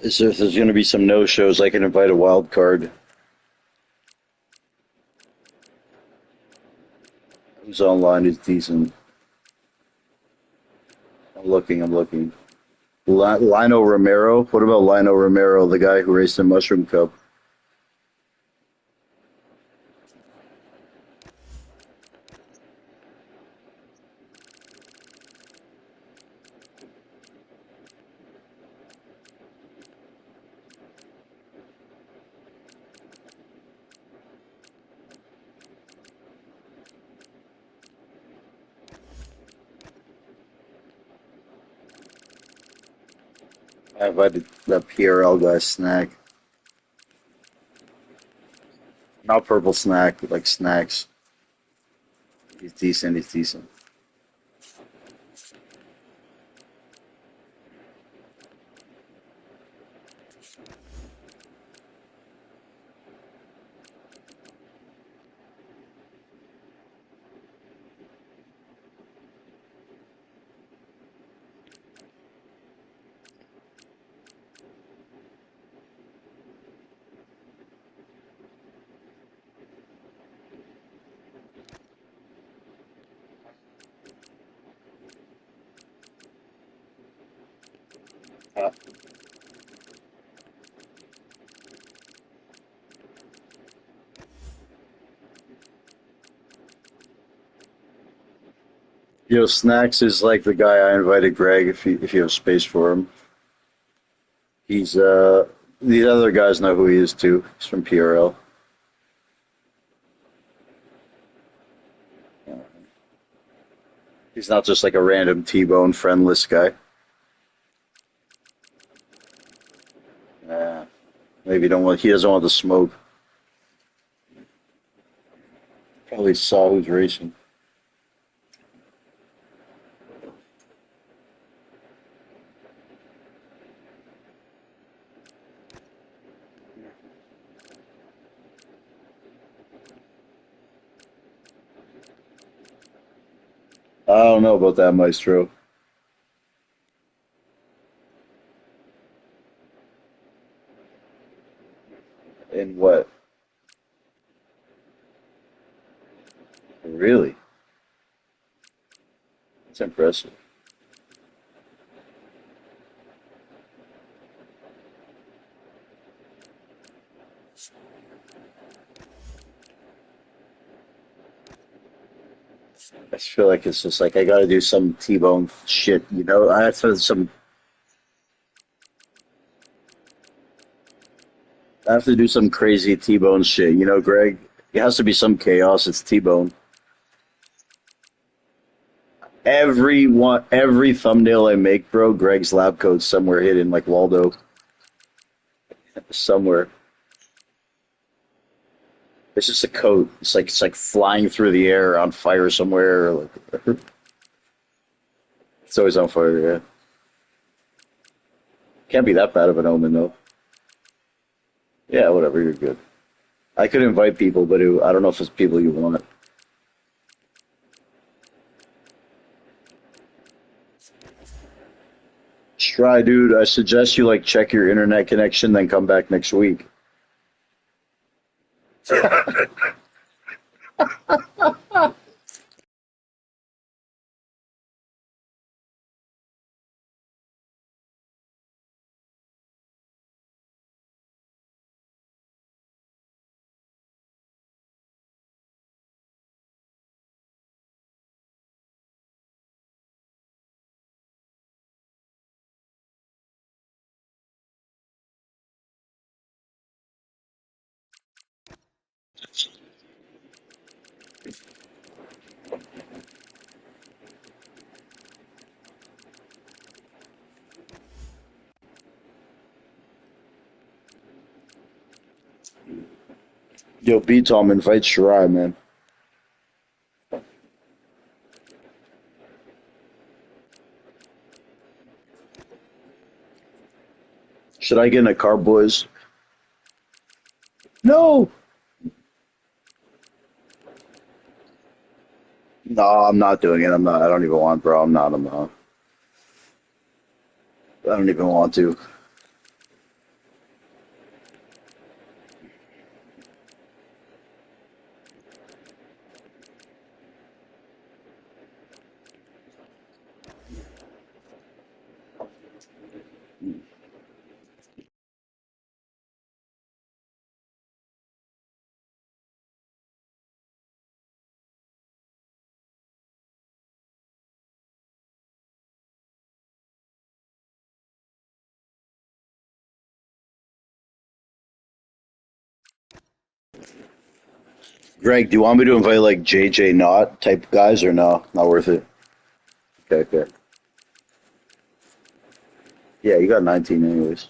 If there's going to be some no-shows, I can invite a wild card. Who's online is decent. I'm looking. Lino Romero? What about Lino Romero, the guy who raced in Mushroom Cup? I invited that PRL guy, Snack. Not Purple Snack, but like Snacks. He's decent, he's decent. Uh, Snacks is like the guy I invited Greg if you have space for him. He's the other guys know who he is too. He's from PRL. He's not just like a random T-bone friendless guy. Uh, maybe he doesn't want the smoke. Probably saw who's racing. I don't know about that, Maestro. In what? Really? It's impressive. I just feel like it's just like I got to do some T-bone shit, you know. I have to some. I have to do some crazy T-bone shit, you know, Greg. It has to be some chaos. It's T-bone. Every thumbnail I make, bro, Greg's lab coat's somewhere hidden, like Waldo, somewhere. It's just a coat. It's like flying through the air on fire somewhere. Like, it's always on fire. Yeah, can't be that bad of an omen though. Yeah, whatever. You're good. I could invite people, but I don't know if it's people you want. Try, dude. I suggest you like check your internet connection, then come back next week. Yo, B Tom, invite Shirai, man. Should I get in a car, boys? No. No, I'm not doing it. I'm not. I don't even want, bro. I'm not. I'm not. I don't even want to. Greg, do you want me to invite like JJ Knott type guys or no? Not worth it. Okay, okay. Yeah, you got 19 anyways.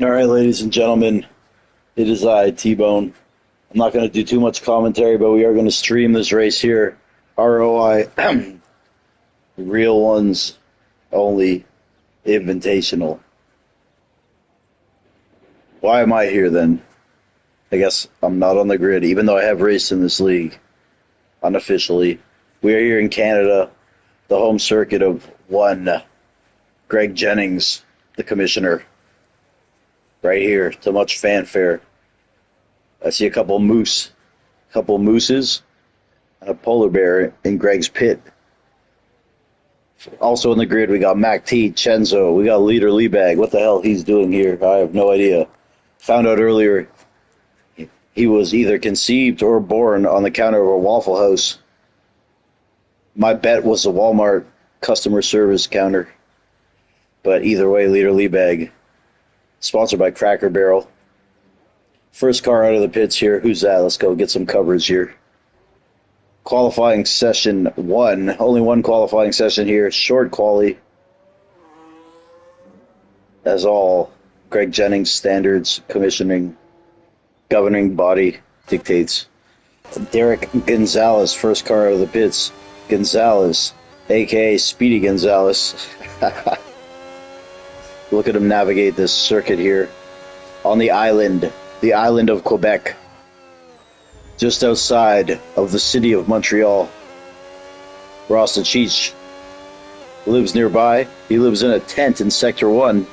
All right, ladies and gentlemen, it is I, T-Bone. I'm not going to do too much commentary, but we are going to stream this race here. ROI, real ones only, invitational. Why am I here then? I guess I'm not on the grid, even though I have raced in this league unofficially. We are here in Canada, the home circuit of one Greg Jennings, the commissioner, right here to much fanfare. I see a couple mooses, and a polar bear in Greg's pit. Also in the grid, we got Mac T, Chenzo, we got Leader Liebag. What the hell he's doing here? I have no idea. Found out earlier he was either conceived or born on the counter of a Waffle House. My bet was a Walmart customer service counter. But either way, Leader Liebag, sponsored by Cracker Barrel. First car out of the pits here. Who's that? Let's go get some coverage here. Qualifying session one. Only one qualifying session here. Short quali. As all Greg Jennings standards, commissioning, governing body dictates. Derek Gonzalez, first car out of the pits. Gonzalez, a.k.a. Speedy Gonzalez. Look at him navigate this circuit here on the island of Quebec, just outside of the city of Montreal. Rasta Cheech lives nearby. He lives in a tent in Sector 1.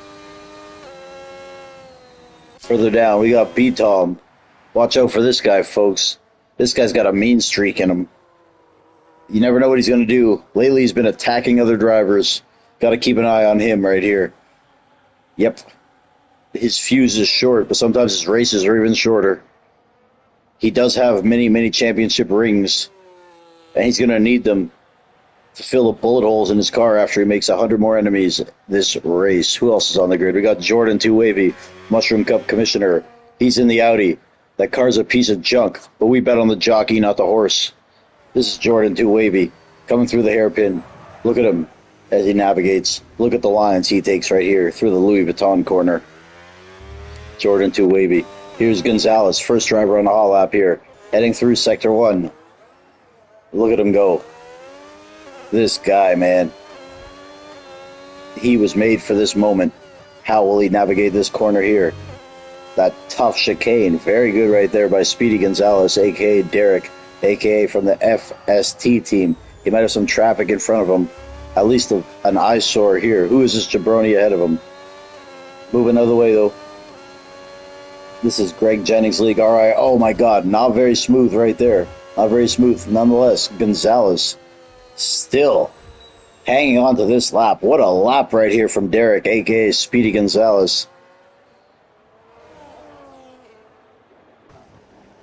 Further down, we got B-Tom. Watch out for this guy, folks. This guy's got a mean streak in him. You never know what he's going to do. Lately, he's been attacking other drivers. Got to keep an eye on him right here. Yep. His fuse is short, but sometimes his races are even shorter. He does have many, many championship rings, and he's going to need them to fill the bullet holes in his car after he makes 100 more enemies this race. Who else is on the grid? We got Jordan 2 Wavy, Mushroom Cup Commissioner. He's in the Audi. That car's a piece of junk, but we bet on the jockey, not the horse. This is Jordan 2 Wavy coming through the hairpin. Look at him as he navigates. Look at the lines he takes right here through the Louis Vuitton corner. Jordan 2 Wavy. Here's Gonzalez, first driver on the hot lap here, heading through Sector 1. Look at him go. This guy, man. He was made for this moment. How will he navigate this corner here? That tough chicane. Very good right there by Speedy Gonzalez, a.k.a. Derek, a.k.a. from the FST team. He might have some traffic in front of him. At least an eyesore here. Who is this jabroni ahead of him? Moving out of the way, though. This is Greg Jennings' league. All right. Oh, my God. Not very smooth right there. Not very smooth. Nonetheless, Gonzalez still hanging on to this lap. What a lap right here from Derek, a.k.a. Speedy Gonzalez.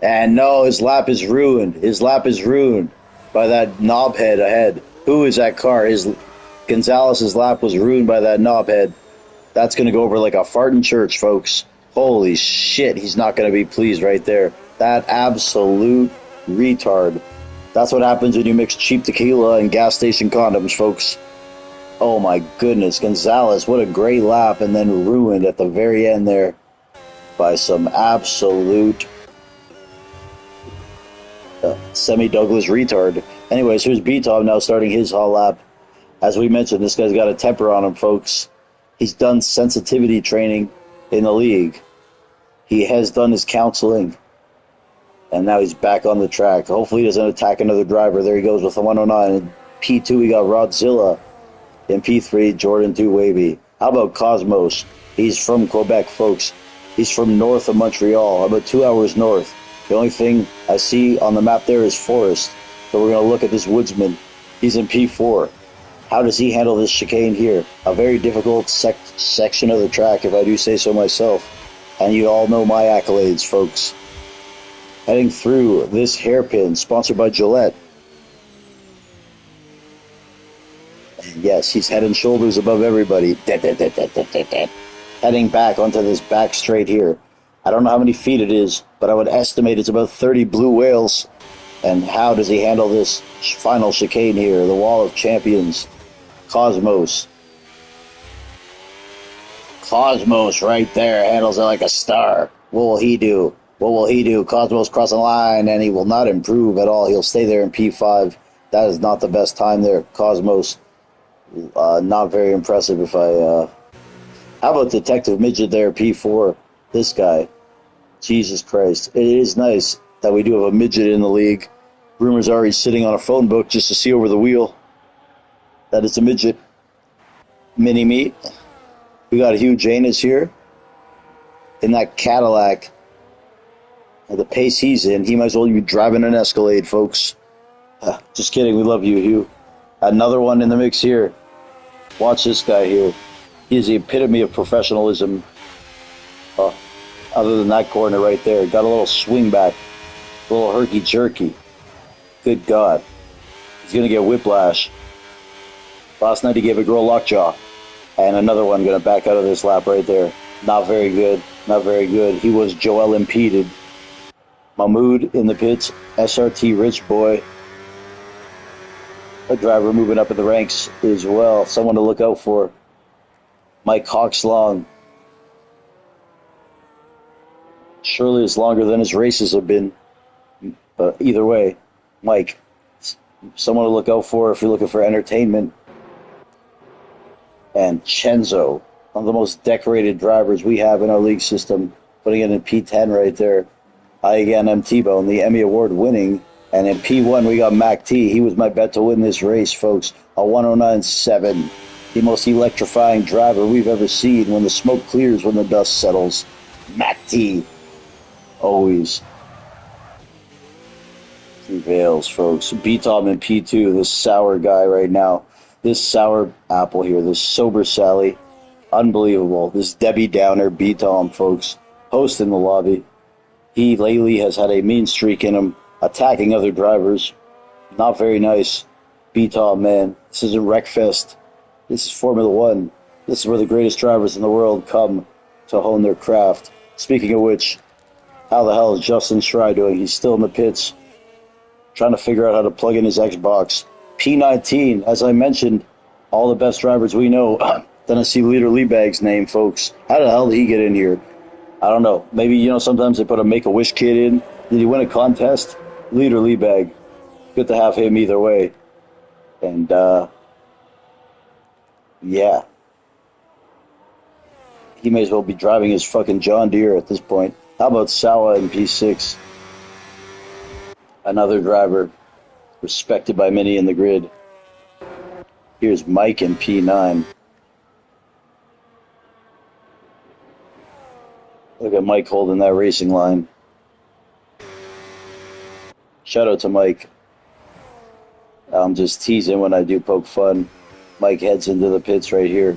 And no, his lap is ruined. His lap is ruined by that knobhead ahead. Who is that car? Gonzalez's lap was ruined by that knobhead. That's going to go over like a fart in church, folks. Holy shit, he's not going to be pleased right there. That absolute retard. That's what happens when you mix cheap tequila and gas station condoms, folks. Oh my goodness, Gonzalez, what a great lap, and then ruined at the very end there by some absolute semi-Douglas retard. Anyways, here's B-Tom now starting his hot lap. As we mentioned, this guy's got a temper on him, folks. He's done sensitivity training in the league. He has done his counseling. And now he's back on the track. Hopefully he doesn't attack another driver. There he goes with the 109. In P2, we got Rodzilla. In P3, Jordan 2 Wavy. How about Cosmos? He's from Quebec, folks. He's from north of Montreal, about 2 hours north. The only thing I see on the map there is forest. So we're going to look at this woodsman. He's in P4. How does he handle this chicane here? A very difficult section of the track, if I do say so myself. And you all know my accolades, folks. Heading through this hairpin, sponsored by Gillette. And yes, he's head and shoulders above everybody. Heading back onto this back straight here. I don't know how many feet it is, but I would estimate it's about 30 blue whales. And how does he handle this final chicane here? The Wall of Champions. Cosmos. Cosmos right there handles it like a star. What will he do? What will he do? Cosmos crossing the line, and he will not improve at all. He'll stay there in P5. That is not the best time there. Cosmos, not very impressive if I... How about Detective Midget there, P4? This guy. Jesus Christ. It is nice that we do have a midget in the league. Rumors are he's sitting on a phone book just to see over the wheel. That is a midget. Mini-meat. We got Hugh Janus here. In that Cadillac. At the pace he's in, he might as well be driving an Escalade, folks. Just kidding, we love you, Hugh. Another one in the mix here. Watch this guy here. He is the epitome of professionalism. Other than that corner right there. Got a little swing back. A little herky-jerky. Good God. He's going to get whiplash. Last night he gave a girl lockjaw. And another one going to back out of this lap right there. Not very good. Not very good. He was Joel impeded. Mahmoud in the pits. SRT Rich Boy. A driver moving up in the ranks as well. Someone to look out for. Mike Hawkslong. Surely it's longer than his races have been. But either way, Mike, someone to look out for if you're looking for entertainment. And Chenzo, one of the most decorated drivers we have in our league system, putting it in P10 right there. I again am T-Bone, the Emmy Award winning. And in P1, we got Mac T. He was my bet to win this race, folks. A 109.7. The most electrifying driver we've ever seen. When the smoke clears, when the dust settles. Mac T. Always prevails, folks. B-Tom in P2, this sour guy right now. This sour apple here, this sober Sally. Unbelievable. This Debbie Downer, B-Tom, folks. Host in the lobby. He lately has had a mean streak in him, attacking other drivers. Not very nice. B-Tom, man. This isn't Wreckfest. This is Formula One. This is where the greatest drivers in the world come to hone their craft. Speaking of which, how the hell is Justin Schrei doing? He's still in the pits. trying to figure out how to plug in his Xbox. P19, as I mentioned, all the best drivers we know. Then I see Leader Liebag's name, folks. How the hell did he get in here? I don't know. Maybe, sometimes they put a Make-A-Wish kid in. Did he win a contest? Leader Liebag. Good to have him either way. And, yeah. He may as well be driving his fucking John Deere at this point. How about Sawa in P6? Another driver respected by many in the grid. Here's Mike in P9. Look at Mike holding that racing line. Shout out to Mike. I'm just teasing when I do poke fun. Mike heads into the pits right here.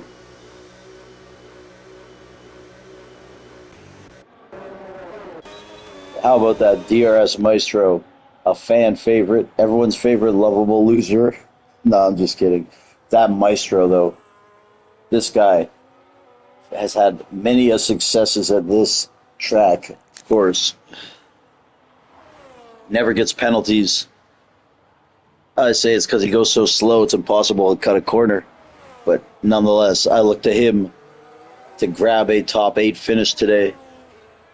How about that DRS Maestro? A fan favorite, everyone's favorite lovable loser. No, I'm just kidding. That Maestro, though, this guy has had many a successes at this track, of course. Never gets penalties. I say it's because he goes so slow, it's impossible to cut a corner. But nonetheless, I look to him to grab a top 8 finish today.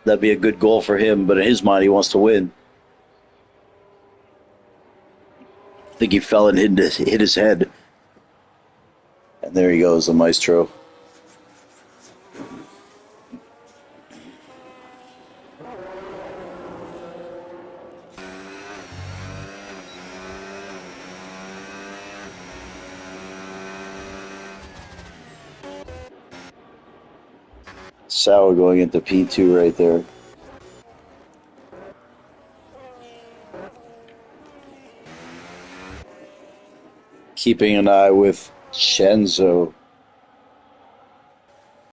That'd be a good goal for him, but in his mind, he wants to win. I think he fell and hit his head. And there he goes, the Maestro. Sauer going into P2 right there. Keeping an eye with Shenzo.